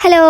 Hello,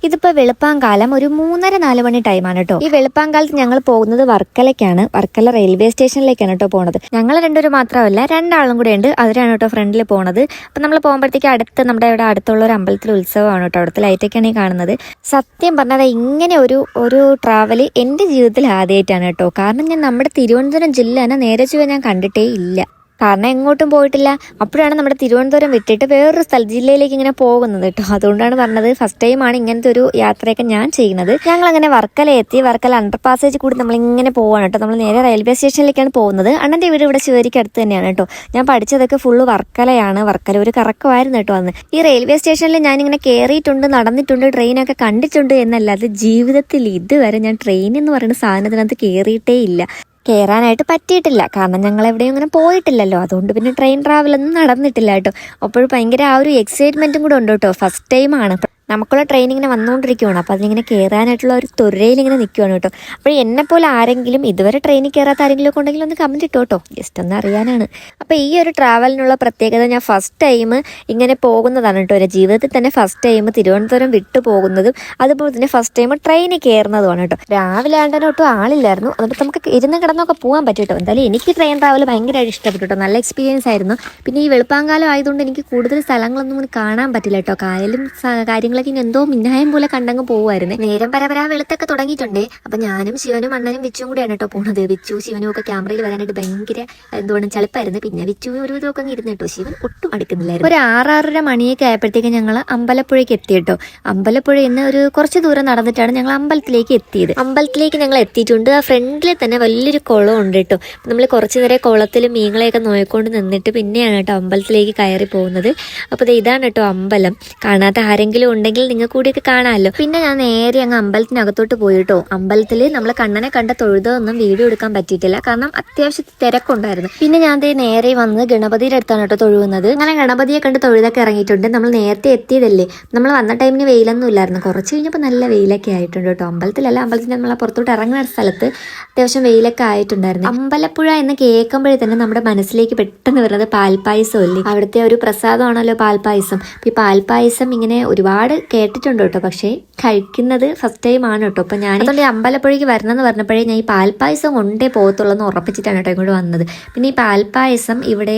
ഇതിപ്പോൾ വെളുപ്പാങ്കാലം ഒരു 3:30-4 മണി ടൈമാണ് കേട്ടോ. ഈ വെളുപ്പാങ്കാലത്ത് ഞങ്ങൾ പോകുന്നത് വർക്കലയ്ക്കാണ്. വർക്കല റെയിൽവേ സ്റ്റേഷനിലേക്കാണ് കേട്ടോ പോണത്. ഞങ്ങൾ രണ്ടുപേരും മാത്രമല്ല, രണ്ടാളും കൂടെ ഉണ്ട്. അവരാണ് കേട്ടോ ഫ്രണ്ടിൽ പോണത്. അപ്പം നമ്മൾ പോകുമ്പോഴത്തേക്ക് നമ്മുടെ ഇവിടെ അടുത്തുള്ള ഒരു അമ്പലത്തിൽ ഉത്സവമാണ് കേട്ടോ. അവിടുത്തെ ലൈറ്റൊക്കെയാണ് ഈ കാണുന്നത്. സത്യം പറഞ്ഞാൽ ഇങ്ങനെ ഒരു ട്രാവൽ എൻ്റെ ജീവിതത്തിൽ ആദ്യമായിട്ടാണ് കേട്ടോ. കാരണം ഞാൻ നമ്മുടെ തിരുവനന്തപുരം ജില്ല തന്നെ നേരെ ചൊവ്വേ ഞാൻ കണ്ടിട്ടേ ഇല്ല. കാരണം എങ്ങോട്ടും പോയിട്ടില്ല. അപ്പോഴാണ് നമ്മുടെ തിരുവനന്തപുരം വിട്ടിട്ട് വേറൊരു ജില്ലയിലേക്ക് ഇങ്ങനെ പോകുന്നത് കേട്ടോ. അതുകൊണ്ടാണ് പറഞ്ഞത് ഫസ്റ്റ് ടൈമാണ് ഇങ്ങനത്തെ ഒരു യാത്രയൊക്കെ ഞാൻ ചെയ്യുന്നത്. ഞങ്ങൾ അങ്ങനെ വർക്കല എത്തി. വർക്കല അണ്ടർ പാസേജ് കൂടി നമ്മളിങ്ങനെ പോവാണ് കേട്ടോ. നമ്മൾ നേരെ റെയിൽവേ സ്റ്റേഷനിലേക്കാണ് പോകുന്നത്. അണ്ണൻ്റെ വീട് ഇവിടെ ശിവരിക്ക് അടുത്ത് തന്നെയാണ് കേട്ടോ. ഞാൻ പഠിച്ചതൊക്കെ ഫുള്ള് വർക്കലയാണ്. വർക്കല ഒരു കറക്കമായിരുന്നു കേട്ടോ അന്ന്. ഈ റെയിൽവേ സ്റ്റേഷനിൽ ഞാനിങ്ങനെ കയറിയിട്ടുണ്ട്, നടന്നിട്ടുണ്ട്, ട്രെയിനൊക്കെ കണ്ടിട്ടുണ്ട് എന്നല്ലാതെ ജീവിതത്തിൽ ഇതുവരെ ഞാൻ ട്രെയിൻ എന്ന് പറയുന്ന സാധനത്തിനകത്ത് കയറിയിട്ടേ ഇല്ല. കയറാനായിട്ട് പറ്റിയിട്ടില്ല. കാരണം ഞങ്ങൾ എവിടെയും അങ്ങനെ പോയിട്ടില്ലല്ലോ. അതുകൊണ്ട് പിന്നെ ട്രെയിൻ ട്രാവലൊന്നും നടന്നിട്ടില്ല കേട്ടോ. അപ്പോൾ ഭയങ്കര ആ ഒരു എക്സൈറ്റ്മെൻറ്റും കൂടെ ഉണ്ട് കേട്ടോ. ഫസ്റ്റ് ടൈമാണ്. നമുക്കുള്ള ട്രെയിനിങ്ങനെ വന്നുകൊണ്ടിരിക്കുകയാണ്. അപ്പോൾ അതിങ്ങനെ കയറാനായിട്ടുള്ള ഒരു ത്വരയിലിങ്ങനെ നിൽക്കുകയാണ് കേട്ടോ. അപ്പോൾ എന്നെപ്പോലെ ആരെങ്കിലും ഇതുവരെ ട്രെയിനിൽ കയറാത്ത ആരെങ്കിലും ഒക്കെ ഉണ്ടെങ്കിൽ ഒന്ന് കമൻറ്റ് ഇട്ടോ കേട്ടോ. ജസ്റ്റ് ഒന്ന് അറിയാനാണ്. അപ്പോൾ ഈ ഒരു ട്രാവലിനുള്ള പ്രത്യേകത, ഞാൻ ഫസ്റ്റ് ടൈം ഇങ്ങനെ പോകുന്നതാണ് കേട്ടോ. എൻ്റെ ജീവിതത്തിൽ തന്നെ ഫസ്റ്റ് ടൈം തിരുവനന്തപുരം വിട്ടു പോകുന്നതും അതുപോലെ തന്നെ ഫസ്റ്റ് ടൈം ട്രെയിനിൽ കയറുന്നതുമാണ് കേട്ടോ. രാവിലെ ആണ്ടനെ ഒട്ടും ആളില്ലായിരുന്നു. അതുകൊണ്ട് നമുക്ക് ഇരുന്ന് കിടന്നൊക്കെ പോകാൻ പറ്റും കേട്ടോ. എന്തായാലും എനിക്ക് ട്രെയിൻ ട്രാവൽ ഭയങ്കരമായിട്ട് ഇഷ്ടപ്പെട്ടു കേട്ടോ. നല്ല എക്സ്പീരിയൻസ് ആയിരുന്നു. പിന്നെ ഈ വെളുപ്പാങ്കാലം ആയതുകൊണ്ട് എനിക്ക് കൂടുതൽ സ്ഥലങ്ങളൊന്നും കാണാൻ പറ്റില്ല കേട്ടോ. കായലും കാര്യങ്ങളൊക്കെ എന്തോ മിന്നായം പോലെ കണ്ടങ്ങ് പോകുമായിരുന്നു. നേരം പരപരാ വെളുത്തൊക്കെ തുടങ്ങിയിട്ടുണ്ട്. അപ്പൊ ഞാനും ശിവനും അണ്ണനും വിച്ചും കൂടെയാണ് കേട്ടോ പോണത്. വിച്ചു ശിവനും ഒക്കെ ക്യാമറയിൽ വരാനായിട്ട് ഭയങ്കര എന്തുകൊണ്ട് ചളിപ്പായിരുന്നു. പിന്നെ വിച്ചു ഒരു ഇതൊക്കെ ഇരുന്ന് കേട്ടോ. ശിവൻ ഒട്ടും അടുക്കുന്നില്ലായിരുന്നു. ഒരു 6-6:30 മണിയൊക്കെ ആയപ്പോഴത്തേക്ക് ഞങ്ങൾ അമ്പലപ്പുഴയ്ക്ക് എത്തി കേട്ടോ. അമ്പലപ്പുഴയിൽ നിന്ന് ഒരു കുറച്ച് ദൂരം നടന്നിട്ടാണ് ഞങ്ങൾ അമ്പലത്തിലേക്ക് എത്തിയത്. അമ്പലത്തിലേക്ക് ഞങ്ങൾ എത്തിയിട്ടുണ്ട്. ആ ഫ്രണ്ടിൽ തന്നെ വലിയൊരു കുളം ഉണ്ട് കേട്ടോ. നമ്മൾ കുറച്ച് നേരം കുളത്തിൽ മീനുകളെയൊക്കെ നോക്കിക്കൊണ്ട് നിന്നിട്ട് പിന്നെയാണ് കേട്ടോ അമ്പലത്തിലേക്ക് കയറി പോകുന്നത്. അപ്പോൾ ഇതാണ് കേട്ടോ അമ്പലം. കാണാത്ത ആരെങ്കിലും ഉണ്ടെങ്കിൽ നിങ്ങൾ കൂടിയൊക്കെ കാണാമല്ലോ. പിന്നെ ഞാൻ നേരെ അങ്ങ് അമ്പലത്തിനകത്തോട്ട് പോയിട്ടോ. അമ്പലത്തിൽ നമ്മൾ കണ്ണനെ കണ്ട തൊഴുതൊന്നും വീഡിയോ എടുക്കാൻ പറ്റിയിട്ടില്ല. കാരണം അത്യാവശ്യം തിരക്കുണ്ടായിരുന്നു. പിന്നെ ഞാൻ നേരെ വന്ന് ഗണപതിയുടെ അടുത്താണ് കേട്ടോ തൊഴുകുന്നത്. അങ്ങനെ ഗണപതിയെ കണ്ട് തൊഴുതൊക്കെ ഇറങ്ങിയിട്ടുണ്ട്. നമ്മൾ നേരത്തെ എത്തിയതല്ലേ. നമ്മൾ വന്ന ടൈമിന് വെയിലൊന്നും ഇല്ലായിരുന്നു. കുറച്ച് കഴിഞ്ഞപ്പോൾ നല്ല വെയിലൊക്കെ ആയിട്ടുണ്ട് കേട്ടോ. അമ്പലത്തിലല്ല, അമ്പലത്തിൽ നമ്മൾ പുറത്തോട്ട് ഇറങ്ങുന്ന സ്ഥലത്ത് അത്യാവശ്യം വെയിലൊക്കെ ആയിട്ടുണ്ടായിരുന്നു. അമ്പലപ്പുഴ എന്ന് കേൾക്കുമ്പോഴേ തന്നെ നമ്മുടെ മനസ്സിലേക്ക് പെട്ടെന്ന് വരുന്നത് പാൽപ്പായസം അല്ലേ. അവിടുത്തെ ഒരു പ്രസാദമാണല്ലോ പാൽപ്പായസം. ഈ പാൽപ്പായസം ഇങ്ങനെ ഒരുപാട് കേട്ടിട്ടുണ്ട് കേട്ടോ. പക്ഷേ കഴിക്കുന്നത് ഫസ്റ്റ് ടൈം ആണ് കേട്ടോ. അപ്പം ഞാൻ അതുകൊണ്ട് അമ്പലപ്പുഴയ്ക്ക് വരണമെന്ന് പറഞ്ഞപ്പോഴേ ഞാൻ ഈ പാൽപ്പായസം കൊണ്ടേ പോകത്തുള്ളൂ എന്ന് ഉറപ്പിച്ചിട്ടാണ് കേട്ടോ ഇങ്ങോട്ട് വന്നത്. പിന്നെ ഈ പാൽപ്പായസം ഇവിടെ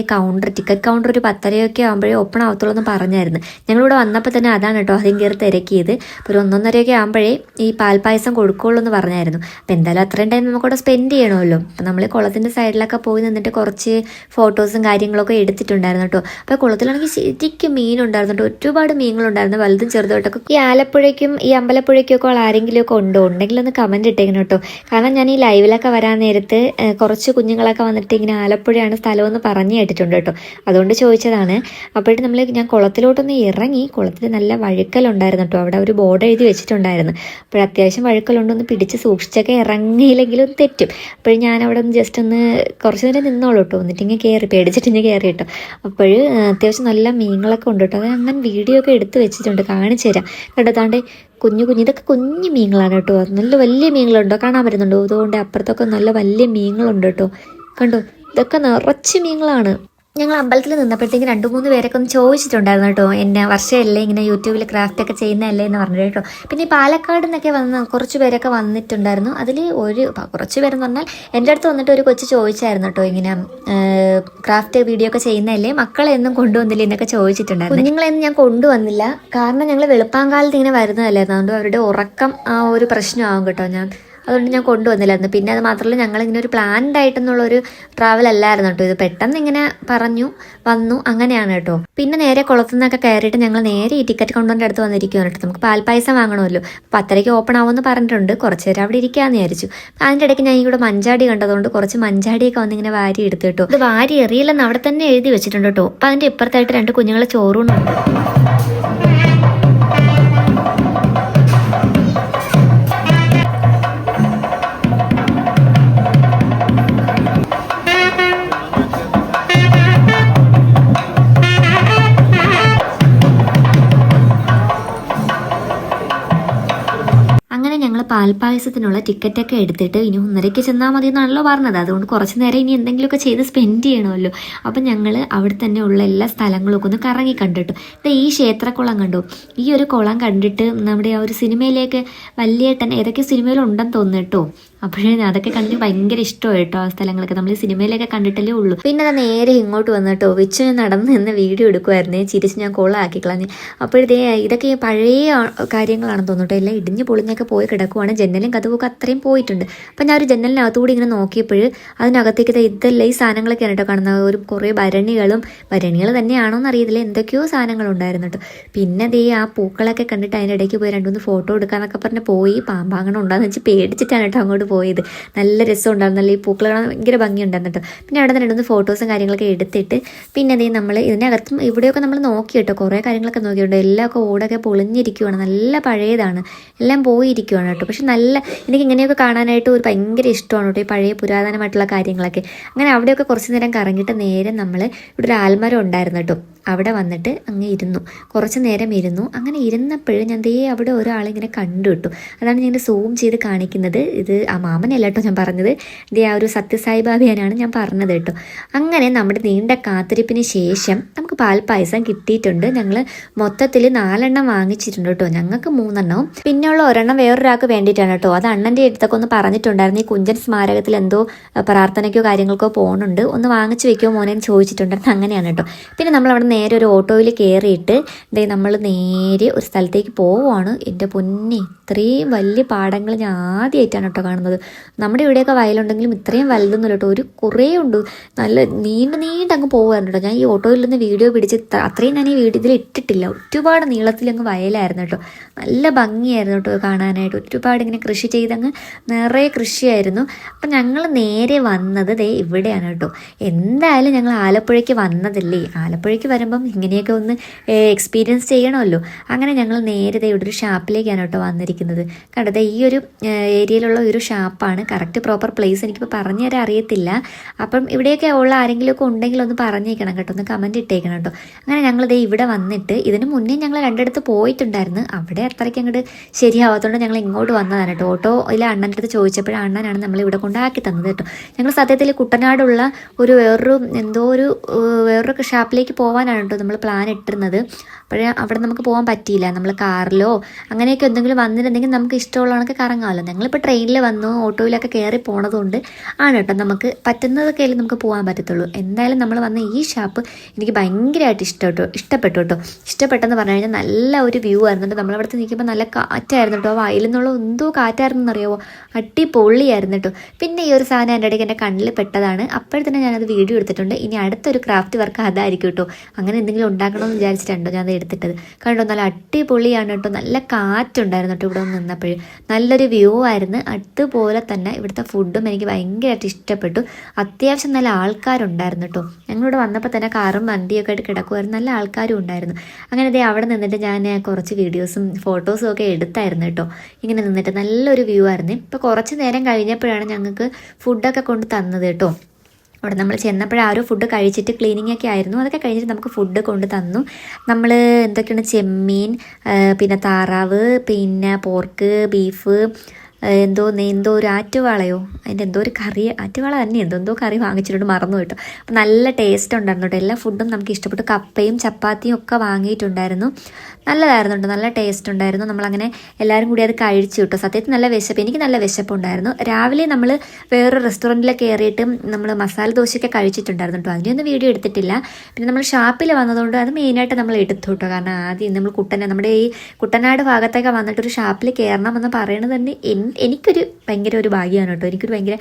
ടിക്കറ്റ് കൗണ്ടർ ഒരു 10:30 ആകുമ്പോഴേ ഓപ്പൺ ആവത്തുള്ളൂ എന്ന് പറഞ്ഞായിരുന്നു. ഞങ്ങളിവിടെ വന്നപ്പോൾ തന്നെ അതാണ് കേട്ടോ ആദ്യം കയറി തിരക്കിയത്. ഒരു 1:30 ആകുമ്പോഴേ ഈ പാൽപ്പായസം കൊടുക്കുള്ളൂ എന്ന് പറഞ്ഞായിരുന്നു. അപ്പം എന്തായാലും അത്രയും ടൈം നമുക്കവിടെ സ്പെൻഡ് ചെയ്യണമല്ലോ. അപ്പം നമ്മൾ കുളത്തിൻ്റെ സൈഡിലൊക്കെ പോയി നിന്നിട്ട് കുറച്ച് ഫോട്ടോസും കാര്യങ്ങളൊക്കെ എടുത്തിട്ടുണ്ടായിരുന്നു കേട്ടോ. അപ്പോൾ കുളത്തിലാണെങ്കിൽ ശരിക്കും മീനുണ്ടായിരുന്നു കേട്ടോ. ഒരുപാട് മീനുകളുണ്ടായിരുന്നു, വലുതും ചെറുതായിട്ടൊക്കെ. ഈ ആലപ്പുഴയ്ക്കും ഈ അമ്പലപ്പുഴയ്ക്കും ഒക്കെ ആരെങ്കിലും ഒക്കെ ഉണ്ടെങ്കിൽ ഒന്ന് കമൻറ്റ് ഇട്ടേക്കണം കേട്ടോ. കാരണം ഞാൻ ഈ ലൈവിലൊക്കെ വരാൻ നേരത്ത് കുറച്ച് കുഞ്ഞുങ്ങളൊക്കെ വന്നിട്ട് ഇങ്ങനെ ആലപ്പുഴയാണ് സ്ഥലമെന്ന് പറഞ്ഞു കേട്ടിട്ടുണ്ട് കേട്ടോ. അതുകൊണ്ട് ചോദിച്ചതാണ്. അപ്പോഴേക്കും ഞാൻ കുളത്തിലോട്ടൊന്ന് ഇറങ്ങി. കുളത്തിൽ നല്ല വഴുക്കലുണ്ടായിരുന്നു കേട്ടോ. അവിടെ ഒരു ബോർഡ് എഴുതി വെച്ചിട്ടുണ്ടായിരുന്നു. അത്യാവശ്യം വഴുക്കലുണ്ടൊന്ന് പിടിച്ച് സൂക്ഷിച്ചൊക്കെ ഇറങ്ങിയില്ലെങ്കിലും തെറ്റും. അപ്പോഴും ഞാൻ അവിടെ ഒന്ന് ജസ്റ്റ് ഒന്ന് കുറച്ച് നേരം നിന്നോളൂ കേട്ടോ. എന്നിട്ടിങ്ങനെ പേടിച്ചിട്ടിങ്ങനെ കയറി കേട്ടോ. അത്യാവശ്യം നല്ല മീനുകളൊക്കെ ഉണ്ട് കേട്ടോ. അത് അങ്ങനെ വീഡിയോ ഒക്കെ എടുത്ത് വെച്ചിട്ടുണ്ട്, കാണിച്ചു തരാം കേട്ടോ. താണ്ടെ കുഞ്ഞു ഇതൊക്കെ കുഞ്ഞു മീനുകളാണ് കേട്ടോ. നല്ല വലിയ മീനുകളുണ്ടോ, കാണാൻ പറ്റുന്നുണ്ടോ? അതുകൊണ്ട് അപ്പുറത്തൊക്കെ നല്ല വലിയ മീനുകളുണ്ട് കേട്ടോ. കണ്ടോ, ഇതൊക്കെ നിറച്ച് മീനുകളാണ്. ഞങ്ങൾ അമ്പലത്തിൽ നിന്നപ്പോഴത്തേക്ക് 2-3 പേരൊക്കെ ഒന്ന് ചോദിച്ചിട്ടുണ്ടായിരുന്നു കേട്ടോ. എന്നെ വർഷമല്ലേ ഇങ്ങനെ യൂട്യൂബിൽ ക്രാഫ്റ്റൊക്കെ ചെയ്യുന്നതല്ലേ എന്ന് പറഞ്ഞിട്ട് കേട്ടോ. പിന്നെ ഈ പാലക്കാട് നിന്നൊക്കെ കുറച്ച് പേരൊക്കെ വന്നിട്ടുണ്ടായിരുന്നു. അതിൽ കുറച്ച് പേരെന്ന് പറഞ്ഞാൽ എൻ്റെ അടുത്ത് വന്നിട്ട് ഒരു കൊച്ചു ചോദിച്ചായിരുന്നു കേട്ടോ, ഇങ്ങനെ ക്രാഫ്റ്റ് വീഡിയോ ഒക്കെ ചെയ്യുന്നതല്ലേ, മക്കളെ ഒന്നും കൊണ്ടുവന്നില്ല എന്നൊക്കെ ചോദിച്ചിട്ടുണ്ടായിരുന്നു. കുഞ്ഞുങ്ങളെയൊന്നും ഞാൻ കൊണ്ടുവന്നില്ല. കാരണം ഞങ്ങൾ വെളുപ്പാങ്കാലത്ത് ഇങ്ങനെ വരുന്നതല്ലായിരുന്നു. അതുകൊണ്ട് അവരുടെ ഉറക്കം ആ ഒരു പ്രശ്നമാകും കേട്ടോ. അതുകൊണ്ട് ഞാൻ കൊണ്ടുവന്നില്ലായിരുന്നു. പിന്നെ അത് മാത്രമല്ല, ഞങ്ങളിങ്ങനെ ഒരു പ്ലാൻഡ് ആയിട്ടെന്നുള്ളൊരു ട്രാവൽ അല്ലായിരുന്നു കേട്ടോ. ഇത് പെട്ടെന്ന് ഇങ്ങനെ വന്നു അങ്ങനെയാണ് കേട്ടോ. പിന്നെ നേരെ കുളത്തു നിന്നൊക്കെ കയറിയിട്ട് ഞങ്ങൾ നേരെ ഈ ടിക്കറ്റ് കൗണ്ടറിൻ്റെ അടുത്ത് വന്നിരിക്കുകയാണ് കേട്ടോ. നമുക്ക് പാൽപ്പായസം വാങ്ങണമല്ലോ. 10:30 ഓപ്പൺ ആവുമെന്ന് പറഞ്ഞിട്ടുണ്ട്. കുറച്ച് നേരം അവിടെ ഇരിക്കാമെന്ന് വിചാരിച്ചു. അതിൻ്റെ ഇടയ്ക്ക് ഞാൻ ഇവിടെ മഞ്ചാടി കണ്ടതുകൊണ്ട് കുറച്ച് മഞ്ചാടിയൊക്കെ വന്നിങ്ങനെ വാരി എടുത്തു കേട്ടോ. ഇത് വാരി എറിയില്ലെന്ന് അവിടെ തന്നെ എഴുതി വെച്ചിട്ടുണ്ട് കേട്ടോ. അപ്പം അതിൻ്റെ ഇപ്പുറത്തായിട്ട് 2 കുഞ്ഞുങ്ങളെ ചോറൂണുണ്ട്. ഞങ്ങൾ പാൽപ്പായസത്തിനുള്ള ടിക്കറ്റൊക്കെ എടുത്തിട്ട് ഇനി 1:30 ചെന്നാൽ മതി എന്നാണല്ലോ പറഞ്ഞത്. അതുകൊണ്ട് കുറച്ച് നേരം ഇനി എന്തെങ്കിലുമൊക്കെ ചെയ്ത് സ്പെൻഡ് ചെയ്യണമല്ലോ. അപ്പം ഞങ്ങൾ അവിടെ തന്നെ ഉള്ള എല്ലാ സ്ഥലങ്ങളൊക്കെ ഒന്ന് കറങ്ങി കണ്ടിട്ടു. ഈ ക്ഷേത്രക്കുളം കണ്ടു. ഈ ഒരു കുളം കണ്ടിട്ട് നമ്മുടെ ആ ഒരു സിനിമയിലേക്ക് വലിയേട്ടൻ ഏതൊക്കെ സിനിമയിലുണ്ടെന്ന് തോന്നുന്നു. അപ്പോഴേ അതൊക്കെ കണ്ടിട്ട് ഭയങ്കര ഇഷ്ടമായി കേട്ടോ. ആ സ്ഥലങ്ങളൊക്കെ നമ്മൾ സിനിമയിലൊക്കെ കണ്ടിട്ടല്ലേ ഉള്ളൂ. പിന്നെ അത് നേരെ ഇങ്ങോട്ട് വന്നിട്ടോ വെച്ച് നടന്ന് നിന്ന് വീഡിയോ എടുക്കുമായിരുന്നേ. ചിരിച്ച് ഞാൻ കൊള്ളാക്കി കളഞ്ഞ്. അപ്പോഴത്തേ ഇതൊക്കെ പഴയ കാര്യങ്ങളാണെന്ന് തോന്നുന്നു. എല്ലാം ഇടിഞ്ഞ് പൊളിഞ്ഞൊക്കെ പോയി കിടക്കുവാണ്. ജനലും കതവൊക്കെ അത്രയും പോയിട്ടുണ്ട്. അപ്പം ഞാൻ ഒരു ജനലിനകത്തുകൂടി ഇങ്ങനെ നോക്കിയപ്പോൾ അതിനകത്തേക്ക് ഇതെല്ലാം ഈ സാധനങ്ങളൊക്കെയാണ് കേട്ടോ കാണുന്നത്. ഒരു കുറേ ഭരണികൾ തന്നെയാണോ എന്ന് അറിയത്തില്ല, എന്തൊക്കെയോ സാധനങ്ങളുണ്ടായിരുന്നു കേട്ടോ. പിന്നെ ആ പൂക്കളൊക്കെ കണ്ടിട്ട് അതിൻ്റെ ഇടയ്ക്ക് പോയി 2-3 ഫോട്ടോ എടുക്കാന്നൊക്കെ പറഞ്ഞ് പോയി. പാമ്പാങ്ങനെ ഉണ്ടാകുന്ന വെച്ച് പേടിച്ചിട്ടാണ് കേട്ടോ അങ്ങോട്ട് പോയത്. നല്ല രസം ഉണ്ടായിരുന്നു. നല്ല ഈ പൂക്കൾ കാണാൻ ഭയങ്കര ഭംഗിയുണ്ടായിരുന്നു കേട്ടോ. പിന്നെ അവിടെ നിന്ന് 2 ഫോട്ടോസും കാര്യങ്ങളൊക്കെ എടുത്തിട്ട് പിന്നെ നമ്മൾ ഇതിനകത്തും ഇവിടെയൊക്കെ നമ്മൾ നോക്കി കേട്ടോ. കുറേ കാര്യങ്ങളൊക്കെ നോക്കിയിട്ടുണ്ട്. എല്ലാമൊക്കെ ഓടൊക്കെ പൊളിഞ്ഞിരിക്കുവാണ്. നല്ല പഴയതാണ്, എല്ലാം പോയിരിക്കുവാണ് കേട്ടോ. പക്ഷെ എനിക്ക് ഇങ്ങനെയൊക്കെ കാണാനായിട്ട് ഒരു ഭയങ്കര ഇഷ്ടമാണ് കേട്ടോ, ഈ പഴയ പുരാതനമായിട്ടുള്ള കാര്യങ്ങളൊക്കെ. അങ്ങനെ അവിടെയൊക്കെ കുറച്ച് നേരം കറങ്ങിയിട്ട് നേരെ നമ്മൾ ഇവിടെ ഒരു ആൽമരം ഉണ്ടായിരുന്നു കേട്ടോ. അവിടെ വന്നിട്ട് അങ്ങ് ഇരുന്നു. കുറച്ച് നേരം ഇരുന്നു. അങ്ങനെ ഇരുന്നപ്പോഴും ഞാൻ അവിടെ ഒരാളിങ്ങനെ കണ്ടു കിട്ടു. അതാണ് ഞാൻ സൂം ചെയ്ത് കാണിക്കുന്നത്. ഇത് ആ മാമനല്ല കേട്ടോ ഞാൻ പറഞ്ഞത്. ആ ഒരു സത്യസായിബാബയാണ് ഞാൻ പറഞ്ഞത് കേട്ടോ. അങ്ങനെ നമ്മുടെ നീണ്ട കാത്തിരിപ്പിന് ശേഷം നമുക്ക് പാൽപ്പായസം കിട്ടിയിട്ടുണ്ട്. ഞങ്ങൾ മൊത്തത്തിൽ 4 എണ്ണം വാങ്ങിച്ചിട്ടുണ്ട് കേട്ടോ. ഞങ്ങൾക്ക് 3 എണ്ണവും പിന്നെ ഉള്ള ഒരെണ്ണം വേറൊരാൾക്ക് വേണ്ടിയിട്ടാണ് കേട്ടോ. അത് അണ്ണൻ്റെ അടുത്തൊക്കെ ഒന്ന് പറഞ്ഞിട്ടുണ്ടായിരുന്നു. ഈ കുഞ്ചൻ സ്മാരകത്തിൽ എന്തോ പ്രാർത്ഥനയ്ക്കോ കാര്യങ്ങൾക്കോ പോകുന്നുണ്ട്, ഒന്ന് വാങ്ങിച്ചു വെക്കുമോ മോനെ എന്ന് ചോദിച്ചിട്ടുണ്ടായിരുന്നു. അങ്ങനെയാണ് കേട്ടോ. പിന്നെ നമ്മളവിടെ നേരെ ഒരു ഓട്ടോയിൽ കയറിയിട്ട് നമ്മൾ നേരെ ഒരു സ്ഥലത്തേക്ക് പോവുകയാണ്. എൻ്റെ പൊന്നെ, ഇത്രയും വലിയ പാടങ്ങൾ ഞാൻ ആദ്യമായിട്ടാണ് കേട്ടോ കാണുന്നത്. നമ്മുടെ ഇവിടെയൊക്കെ വയലുണ്ടെങ്കിലും ഇത്രയും വലുതൊന്നുമില്ല കേട്ടോ. കുറേ ഉണ്ട്, നല്ല നീണ്ടങ്ങ് പോകുമായിരുന്നു കേട്ടോ. ഞാൻ ഈ ഓട്ടോയിൽ നിന്ന് വീഡിയോ പിടിച്ച് അത്രയും ഞാൻ ഈ ഇതിൽ ഇട്ടിട്ടില്ല. ഒരുപാട് നീളത്തിലങ്ങ് വയലായിരുന്നു കേട്ടോ. നല്ല ഭംഗിയായിരുന്നു കേട്ടോ കാണാനായിട്ട്. ഒരുപാട് ഇങ്ങനെ കൃഷി ചെയ്തങ്ങ് നിറയെ കൃഷിയായിരുന്നു. അപ്പം ഞങ്ങൾ നേരെ വന്നത് ഇവിടെയാണ് കേട്ടോ. എന്തായാലും ഞങ്ങൾ ആലപ്പുഴയ്ക്ക് വന്നതല്ലേ, ആലപ്പുഴയ്ക്ക് വരുമ്പം ഇങ്ങനെയൊക്കെ ഒന്ന് എക്സ്പീരിയൻസ് ചെയ്യണമല്ലോ. അങ്ങനെ ഞങ്ങൾ നേരെ ഇവിടെ ഒരു ഷാപ്പിലേക്കാണ് കേട്ടോ വന്നിരിക്കുന്നത്. കണ്ടത് ഈ ഒരു ഏരിയയിലുള്ള ഒരു ഷാപ്പാണ്. കറക്റ്റ് പ്രോപ്പർ പ്ലേസ് എനിക്കിപ്പോൾ പറഞ്ഞു തരാൻ അറിയത്തില്ല. അപ്പം ഇവിടെയൊക്കെ ഉള്ള ആരെങ്കിലുമൊക്കെ ഉണ്ടെങ്കിൽ ഒന്ന് പറഞ്ഞേക്കണം കേട്ടോ, ഒന്ന് കമൻറ്റ് ഇട്ടേക്കണം കേട്ടോ. അങ്ങനെ ഞങ്ങൾ ഇവിടെ വന്നിട്ട് ഇതിന് മുന്നേ ഞങ്ങൾ 2 ഇടത്ത് പോയിട്ടുണ്ടായിരുന്നു. അവിടെ അത്രയ്ക്ക് അങ്ങോട്ട് ശരിയാവാത്തതുകൊണ്ട് ഞങ്ങൾ ഇങ്ങോട്ട് വന്നതാണ് കേട്ടോ. ഓട്ടോയിൽ അണ്ണൻ്റെ അടുത്ത് ചോദിച്ചപ്പോഴും അണ്ണനാണ് നമ്മൾ ഇവിടെ കൊണ്ടാക്കി തന്നത് കേട്ടോ. ഞങ്ങൾ സത്യത്തിൽ കുട്ടനാടുള്ള വേറൊരു ഷാപ്പിലേക്ക് പോകാനാണ് കേട്ടോ നമ്മൾ പ്ലാൻ ഇട്ടിരുന്നത്. അപ്പോഴേ അവിടെ നമുക്ക് പോകാൻ പറ്റിയില്ല. നമ്മൾ കാറിലോ അങ്ങനെയൊക്കെ എന്തെങ്കിലും വന്നിട്ടുണ്ടെങ്കിൽ നമുക്ക് ഇഷ്ടമുള്ളതൊക്കെ കറങ്ങാമല്ലോ. ഞങ്ങളിപ്പോൾ ട്രെയിനിൽ വന്നു, ഓട്ടോയിലൊക്കെ കയറി പോണതുകൊണ്ട് ആണ് കേട്ടോ നമുക്ക് പറ്റുന്നതൊക്കെ നമുക്ക് പോകാൻ പറ്റത്തുള്ളൂ. എന്തായാലും നമ്മൾ വന്ന ഈ ഷാപ്പ് എനിക്ക് ഭയങ്കരമായിട്ട് ഇഷ്ടപ്പെട്ടു കേട്ടോ. ഇഷ്ടപ്പെട്ടെന്ന് പറഞ്ഞു കഴിഞ്ഞാൽ നല്ല ഒരു വ്യൂ ആയിരുന്നു. നമ്മളവിടുത്തെ നിൽക്കുമ്പോൾ നല്ല കാറ്റായിരുന്നു കേട്ടോ. വയലിൽ നിന്നുള്ള എന്തോ കാറ്റായിരുന്നു എന്നറിയാമോ, അടിപൊളിയായിരുന്നു കേട്ടോ. പിന്നെ ഈ ഒരു സാധനം എൻ്റെ ഇടയ്ക്ക് എൻ്റെ കണ്ണിൽ പെട്ടതാണ്. അപ്പോഴത്തന്നെ ഞാനത് വീഡിയോ എടുത്തിട്ടുണ്ട്. ഇനി അടുത്തൊരു ക്രാഫ്റ്റ് വർക്ക് അതായിരിക്കും കേട്ടോ. അങ്ങനെ എന്തെങ്കിലും ഉണ്ടാക്കണമെന്ന് വിചാരിച്ചിട്ടുണ്ടോ ഞാൻ എടുത്തിട്ടത്. കണ്ടോ, നല്ല അടിപൊളിയാണ് കേട്ടോ. നല്ല കാറ്റുണ്ടായിരുന്നു കേട്ടോ ഇവിടെ നിന്ന് നിന്നപ്പോഴും. നല്ലൊരു വ്യൂ ആയിരുന്നു. അതുപോലെ തന്നെ ഇവിടുത്തെ ഫുഡും എനിക്ക് ഭയങ്കരമായിട്ട് ഇഷ്ടപ്പെട്ടു. അത്യാവശ്യം നല്ല ആൾക്കാരുണ്ടായിരുന്നു കേട്ടോ. ഞങ്ങളിവിടെ വന്നപ്പോൾ തന്നെ കാറും വണ്ടിയൊക്കെ ആയിട്ട് കിടക്കുമായിരുന്നു. നല്ല ആൾക്കാരും ഉണ്ടായിരുന്നു. അങ്ങനെ അവിടെ നിന്നിട്ട് ഞാൻ കുറച്ച് വീഡിയോസും ഫോട്ടോസും ഒക്കെ എടുത്തായിരുന്നു കേട്ടോ. ഇങ്ങനെ നിന്നിട്ട് നല്ലൊരു വ്യൂ ആയിരുന്നു. ഇപ്പോൾ കുറച്ച് നേരം കഴിഞ്ഞപ്പോഴാണ് ഞങ്ങൾക്ക് ഫുഡൊക്കെ കൊണ്ട് തന്നത് കേട്ടോ. അവിടെ നമ്മൾ ചെന്നപ്പോഴാരോ ഫുഡ് കഴിച്ചിട്ട് ക്ലീനിങ് ഒക്കെ ആയിരുന്നു. അതൊക്കെ കഴിഞ്ഞിട്ട് നമുക്ക് ഫുഡ് കൊണ്ട് തന്നു. നമ്മൾ എന്തൊക്കെയാണ്, ചെമ്മീൻ, പിന്നെ താറാവ്, പിന്നെ പോർക്ക്, ബീഫ്, എന്തോ ഒരു ആറ്റുവാളയോ അതിൻ്റെ എന്തോ ഒരു കറി, ആറ്റുവാള തന്നെ എന്തോ കറി വാങ്ങിച്ചിട്ടുണ്ട്, മറന്നു കേട്ടോ. അപ്പം നല്ല ടേസ്റ്റ് ഉണ്ടായിരുന്നു കേട്ടോ. എല്ലാ ഫുഡും നമുക്ക് ഇഷ്ടപ്പെട്ടു. കപ്പയും ചപ്പാത്തിയും ഒക്കെ വാങ്ങിയിട്ടുണ്ടായിരുന്നു. നല്ലതായിരുന്നു കേട്ടോ, നല്ല ടേസ്റ്റ് ഉണ്ടായിരുന്നു. നമ്മളങ്ങനെ എല്ലാവരും കൂടി അത് കഴിച്ചു കേട്ടോ. സത്യത്തിൽ നല്ല വിശപ്പ്, എനിക്ക് നല്ല വിശപ്പുണ്ടായിരുന്നു. രാവിലെ നമ്മൾ വേറൊരു റെസ്റ്റോറൻറ്റിലൊക്കെ കയറിയിട്ട് നമ്മൾ മസാല ദോശയൊക്കെ കഴിച്ചിട്ടുണ്ടായിരുന്നു കേട്ടോ. അതിനൊന്നും വീഡിയോ എടുത്തിട്ടില്ല. പിന്നെ നമ്മൾ ഷാപ്പിൽ വന്നതുകൊണ്ട് അത് മെയിനായിട്ട് നമ്മൾ എടുത്തു കേട്ടോ. കാരണം ആദ്യം നമ്മൾ നമ്മുടെ ഈ കുട്ടനാട് ഭാഗത്തൊക്കെ വന്നിട്ടൊരു ഷാപ്പിൽ കയറണം എന്ന് പറയുന്നത് തന്നെ എനിക്കൊരു ഭയങ്കര ഒരു ഭാഗ്യമാണ് കേട്ടോ. എനിക്കൊരു ഭയങ്കര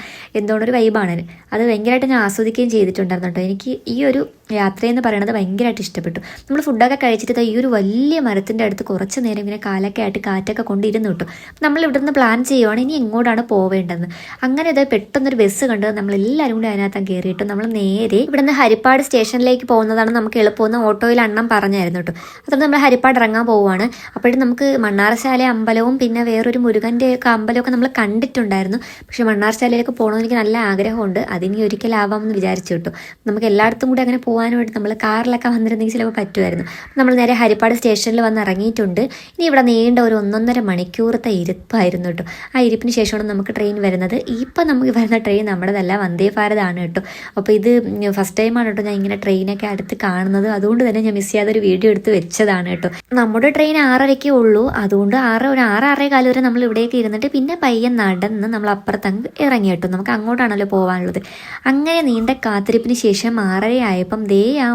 ഒരു വൈബാണ്. അത് ഭയങ്കരമായിട്ട് ഞാൻ ആസ്വദിക്കുകയും ചെയ്തിട്ടുണ്ടായിരുന്നു കേട്ടോ. എനിക്ക് ഈ ഒരു യാത്രയെന്ന് പറയുന്നത് ഭയങ്കരമായിട്ട് ഇഷ്ടപ്പെട്ടു. നമ്മൾ ഫുഡൊക്കെ കഴിച്ചിട്ട് ഈ ഒരു വലിയ മരത്തിൻ്റെ അടുത്ത് കുറച്ച് നേരം ഇങ്ങനെ കാലൊക്കെ ആയിട്ട് കാറ്റൊക്കെ കൊണ്ടിരുന്നു കേട്ടോ. നമ്മൾ ഇവിടെ നിന്ന് പ്ലാൻ ചെയ്യുവാണ് ഇനി എങ്ങോട്ടാണ് പോവേണ്ടതെന്ന്. അങ്ങനെ ഇത് പെട്ടെന്നൊരു ബസ് കണ്ടത് നമ്മളെല്ലാവരും കൂടി അതിനകത്ത് കയറിയിട്ട് നമ്മൾ നേരെ ഇവിടെ നിന്ന് ഹരിപ്പാട് സ്റ്റേഷനിലേക്ക് പോകുന്നതാണ് നമുക്ക് എളുപ്പമെന്ന് ഓട്ടോയിൽ അണ്ണം പറഞ്ഞായിരുന്നു കേട്ടോ. അതുകൊണ്ട് നമ്മൾ ഹരിപ്പാട് ഇറങ്ങാൻ പോവുകയാണ്. അപ്പോഴും നമുക്ക് മണ്ണാറശാല അമ്പലവും പിന്നെ വേറൊരു മുരുകൻ്റെ ഒക്കെ അമ്പലമൊക്കെ നമ്മൾ കണ്ടിട്ടുണ്ടായിരുന്നു. പക്ഷേ മണ്ണാറശാലയിലേക്ക് പോകണമെന്ന് എനിക്ക് നല്ല ആഗ്രഹമുണ്ട്. അതിനി ഒരിക്കലാവാമെന്ന് വിചാരിച്ചു കേട്ടോ. നമുക്ക് എല്ലായിടത്തും കൂടി അങ്ങനെ പോകാൻ പോകാനുമായിട്ട് നമ്മൾ കാറിലൊക്കെ വന്നിരുന്നെങ്കിൽ ചിലപ്പോൾ പറ്റുമായിരുന്നു. നമ്മൾ നേരെ ഹരിപ്പാട് സ്റ്റേഷനിൽ വന്ന് ഇറങ്ങിയിട്ടുണ്ട്. ഇനി ഇവിടെ നീണ്ട ഒരു 1.5 മണിക്കൂറത്തെ ഇരിപ്പായിരുന്നു കേട്ടോ. ആ ഇരിപ്പിന് ശേഷമാണ് നമുക്ക് ട്രെയിൻ വരുന്നത്. ഇപ്പം നമുക്ക് വരുന്ന ട്രെയിൻ നമ്മുടെതല്ല, വന്ദേ ഭാരതാണ് കേട്ടോ. അപ്പോൾ ഇത് ഫസ്റ്റ് ടൈമാണ് കേട്ടോ ഞാൻ ഇങ്ങനെ ട്രെയിനൊക്കെ അടുത്ത് കാണുന്നത്. അതുകൊണ്ട് തന്നെ ഞാൻ മിസ് ചെയ്യാതെ ഒരു വീഡിയോ എടുത്ത് വെച്ചതാണ് കേട്ടോ. നമ്മുടെ ട്രെയിൻ 6:30 ഉള്ളൂ. അതുകൊണ്ട് 6:15 വരെ നമ്മൾ ഇവിടേക്ക് ഇരുന്നിട്ട് പിന്നെ പയ്യെ നടന്ന് നമ്മൾ അപ്പുറത്തങ്ങ് ഇറങ്ങി കേട്ടോ. നമുക്ക് അങ്ങോട്ടാണല്ലോ പോകാനുള്ളത്. അങ്ങനെ നീണ്ട കാത്തിരിപ്പിന് ശേഷം 6:30 ആയപ്പം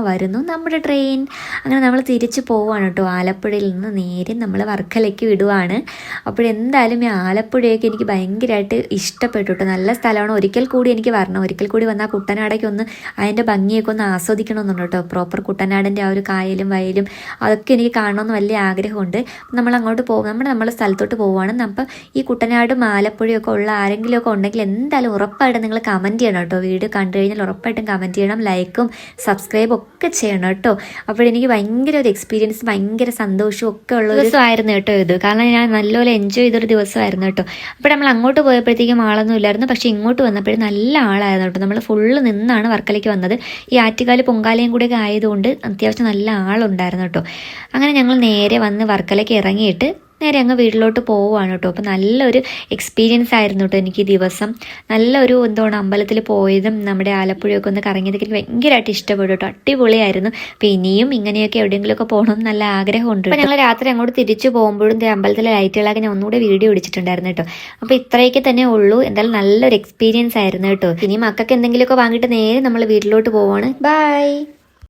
വരുന്നു നമ്മുടെ ട്രെയിൻ. അങ്ങനെ നമ്മൾ തിരിച്ചു പോവാണ് കേട്ടോ. ആലപ്പുഴയിൽ നിന്ന് നേരെ നമ്മൾ വർക്കലയ്ക്ക് വിടുവാണ്. അപ്പോഴെന്തായാലും ഈ ആലപ്പുഴയൊക്കെ എനിക്ക് ഭയങ്കരമായിട്ട് ഇഷ്ടപ്പെട്ടു കേട്ടോ. നല്ല സ്ഥലമാണ്. ഒരിക്കൽ കൂടി എനിക്ക് വരണം. ഒരിക്കൽ കൂടി വന്നാൽ കുട്ടനാടൊക്കെ ഒന്ന് അതിൻ്റെ ഭംഗിയൊക്കെ ഒന്ന് ആസ്വദിക്കണമെന്നുണ്ട് കേട്ടോ. പ്രോപ്പർ കുട്ടനാടിൻ്റെ ആ ഒരു കായലും വയലും അതൊക്കെ എനിക്ക് കാണണമെന്ന് വലിയ ആഗ്രഹമുണ്ട്. നമ്മൾ അങ്ങോട്ട് പോകും, നമ്മളെ സ്ഥലത്തോട്ട് പോവുകയാണ്. അപ്പം ഈ കുട്ടനാടും ആലപ്പുഴയൊക്കെ ഉള്ള ആരെങ്കിലുമൊക്കെ ഉണ്ടെങ്കിൽ എന്തായാലും ഉറപ്പായിട്ടും നിങ്ങൾ കമൻറ്റ് ചെയ്യണം കേട്ടോ. വീഡിയോ കണ്ടു കഴിഞ്ഞാൽ ഉറപ്പായിട്ടും കമൻറ്റ് ചെയ്യണം, ലൈക്കും സബ്സ്ക്രൈബും ഒക്കെ ചെയ്യണം കേട്ടോ. അപ്പോഴെനിക്ക് ഭയങ്കര ഒരു എക്സ്പീരിയൻസ്, ഭയങ്കര സന്തോഷവും ഒക്കെ ഉള്ള ഒരു ദിവസമായിരുന്നു കേട്ടോ ഇത്. കാരണം ഞാൻ നല്ലപോലെ എൻജോയ് ചെയ്തൊരു ദിവസമായിരുന്നു കേട്ടോ. അപ്പോൾ നമ്മൾ അങ്ങോട്ട് പോയപ്പോഴത്തേക്കും ആളൊന്നും ഇല്ലായിരുന്നു. പക്ഷേ ഇങ്ങോട്ട് വന്നപ്പോഴും നല്ല ആളായിരുന്നു കേട്ടോ. നമ്മൾ ഫുള്ള് നിന്നാണ് വർക്കലയ്ക്ക് വന്നത്. ഈ ആറ്റുകാല് പൊങ്കാലയും കൂടെയൊക്കെ ആയതുകൊണ്ട് അത്യാവശ്യം നല്ല ആളുണ്ടായിരുന്നു കേട്ടോ. അങ്ങനെ ഞങ്ങൾ നേരെ വന്ന് വർക്കലയ്ക്ക് ഇറങ്ങിയിട്ട് നേരെ അങ്ങ് വീട്ടിലോട്ട് പോവുകയാണ് കേട്ടോ. അപ്പോൾ നല്ലൊരു എക്സ്പീരിയൻസ് ആയിരുന്നു കേട്ടോ എനിക്ക് ഈ ദിവസം. നല്ലൊരു എന്താണ് അമ്പലത്തിൽ പോയതും നമ്മുടെ ആലപ്പുഴയൊക്കെ ഒന്ന് കറങ്ങിയതൊക്കെ എനിക്ക് ഭയങ്കരമായിട്ട് ഇഷ്ടപ്പെട്ടു കേട്ടോ. അടിപൊളിയായിരുന്നു. അപ്പോൾ ഇനിയും ഇങ്ങനെയൊക്കെ എവിടെയെങ്കിലുമൊക്കെ പോകണം നല്ല ആഗ്രഹമുണ്ട്. അപ്പോൾ ഞങ്ങൾ രാത്രി അങ്ങോട്ട് തിരിച്ചു പോകുമ്പോഴും അമ്പലത്തിലെ ലൈറ്റുകളൊക്കെ ഞാൻ ഒന്നുകൂടെ വീഡിയോ പിടിച്ചിട്ടുണ്ടായിരുന്നു കേട്ടോ. അപ്പോൾ ഇത്രയൊക്കെ തന്നെ ഉള്ളൂ. എന്തായാലും നല്ലൊരു എക്സ്പീരിയൻസ് ആയിരുന്നു കേട്ടോ. ഇനി മക്കൾക്ക് എന്തെങ്കിലുമൊക്കെ വാങ്ങിയിട്ട് നേരെ നമ്മൾ വീട്ടിലോട്ട് പോവാണ്. ബൈ.